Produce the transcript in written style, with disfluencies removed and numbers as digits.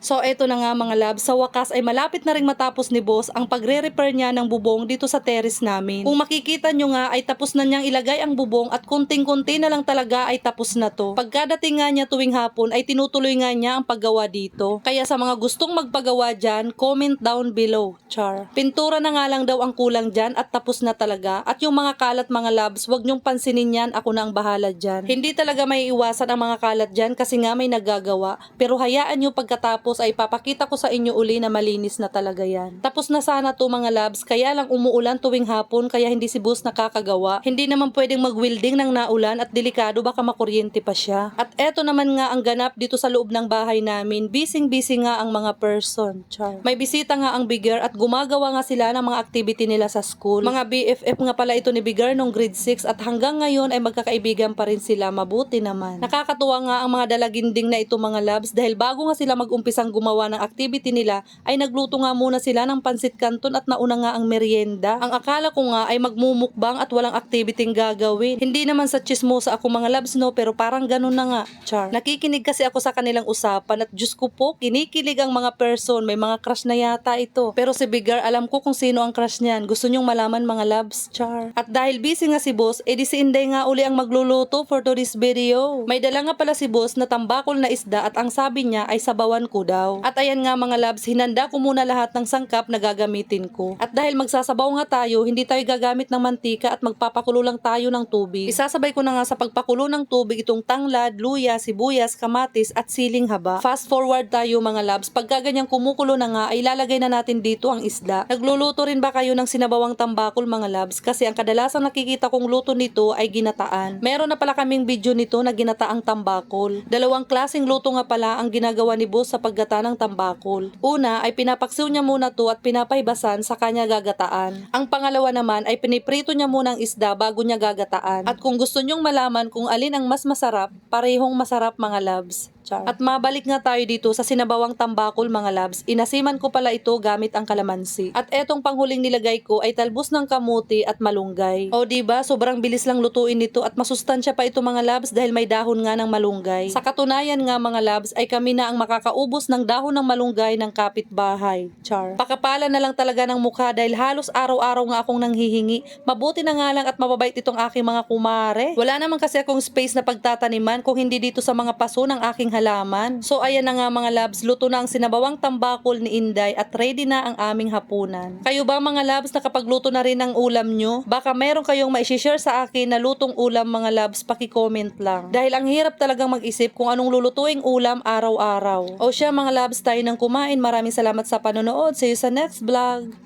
So eto na nga mga labs, sa wakas ay malapit na ring matapos ni boss ang pagre-repair niya ng bubong dito sa terrace namin. Kung makikita nyo nga ay tapos na niyang ilagay ang bubong at kunting-kunti na lang talaga ay tapos na to. Pagkadating nga niya tuwing hapon ay tinutuloy nga niya ang paggawa dito. Kaya sa mga gustong magpagawa dyan, comment down below. Char. Pintura na nga lang daw ang kulang dyan at tapos na talaga. At yung mga kalat mga labs, wag nyong pansinin yan, ako na ang bahala dyan. Hindi talaga may iwasan ang mga kalat dyan kasi nga may nagagawa. Pero hayaan nyo pagkatapos ay papakita ko sa inyo uli na malinis na talaga yan. Tapos na sana to mga labs, kaya lang umuulan tuwing hapon kaya hindi si boss nakakagawa. Hindi naman pwedeng mag-welding ng naulan at delikado baka makuryente pa siya. At eto naman nga ang ganap dito sa loob ng bahay namin. Busy nga ang mga person. Char. May bisita nga ang Bigger at gumagawa nga sila ng mga activity nila sa school. Mga BFF nga pala ito ni Bigger nung grade 6 at hanggang ngayon ay magkakaibigan pa rin sila. Mabuti naman. Nakakatuwa nga ang mga dalaginding na ito mga labs dahil bago nga sila mag-umpisang gumawa ng activity nila ay nagluto nga muna sila ng pansit canton at nauna nga ang merienda. Ang akala ko nga ay magmumukbang at walang activity gagawin. Hindi naman sa chismosa ako mga labs no, pero parang ganun na nga. Char. Nakikinig kasi ako sa kanilang usapan at Diyos ko po, kinikilig ang mga person. May mga crush na yata ito. Pero si Bigger, alam ko kung sino ang crush niyan. Gusto nyong malaman mga labs. Char. At dahil busy nga si boss, edi si Inday nga uli ang magluluto for today's video. May dala nga pala si boss na tambakol na isda at ang sabi niya ay sabawan ko daw. At ayan nga mga labs, hinanda ko muna lahat ng sangkap na gagamitin ko. At dahil magsasabaw nga tayo, hindi tayo gagamit ng mantika at magpapakulo lang tayo ng tubig. Isasabay ko na nga sa pagpakulo ng tubig itong tanglad, luya, sibuyas, kamatis at siling haba. Fast forward tayo mga labs, pagka ganyang kumukulo na nga ay ilalagay na natin dito ang isda. Nagluluto rin ba kayo ng sinabawang tambakol mga labs? Kasi ang kadalasang nakikita kong luto nito ay ginataan. Meron na pala kaming video nito na ginataang tambakol. Dalawang klaseng luto nga pala ang ginagawa ni boss sa paggata ng tambakol. Una ay pinapaksiw niya muna to at pinapaibasan sa kanya gagataan. Ang pangalawa naman ay piniprito niya muna ang isda bago niya gagataan. At kung gusto nyong malaman kung alin ang mas masarap, parehong masarap mga labs. Char. At mabalik nga tayo dito sa sinabawang tambakol mga labs. Inasiman ko pala ito gamit ang kalamansi. At etong panghuling nilagay ko ay talbos ng kamuti at malunggay. O diba, sobrang bilis lang lutuin nito at masustansya pa ito mga labs dahil may dahon nga ng malunggay. Sa katunayan nga mga labs ay kami na ang makakaubos ng dahon ng malunggay ng kapitbahay. Char. Pakapala na lang talaga ng mukha dahil halos araw-araw nga akong nanghihingi. Mabuti na nga lang at mababait itong aking mga kumare. Wala naman kasi akong space na pagtataniman kung hindi dito sa mga paso ng aking halaman. So ayan na nga mga labs, luto na ang sinabawang tambakol ni Inday at ready na ang aming hapunan. Kayo ba mga labs nakapagluto na rin ng ulam nyo? Baka meron kayong ma-share sa akin na lutong ulam mga labs, paki-comment lang. Dahil ang hirap talagang mag-isip kung anong lulutuing ulam araw-araw. O siya mga labs, tayo nang kumain. Maraming salamat sa panonood. See you sa next vlog.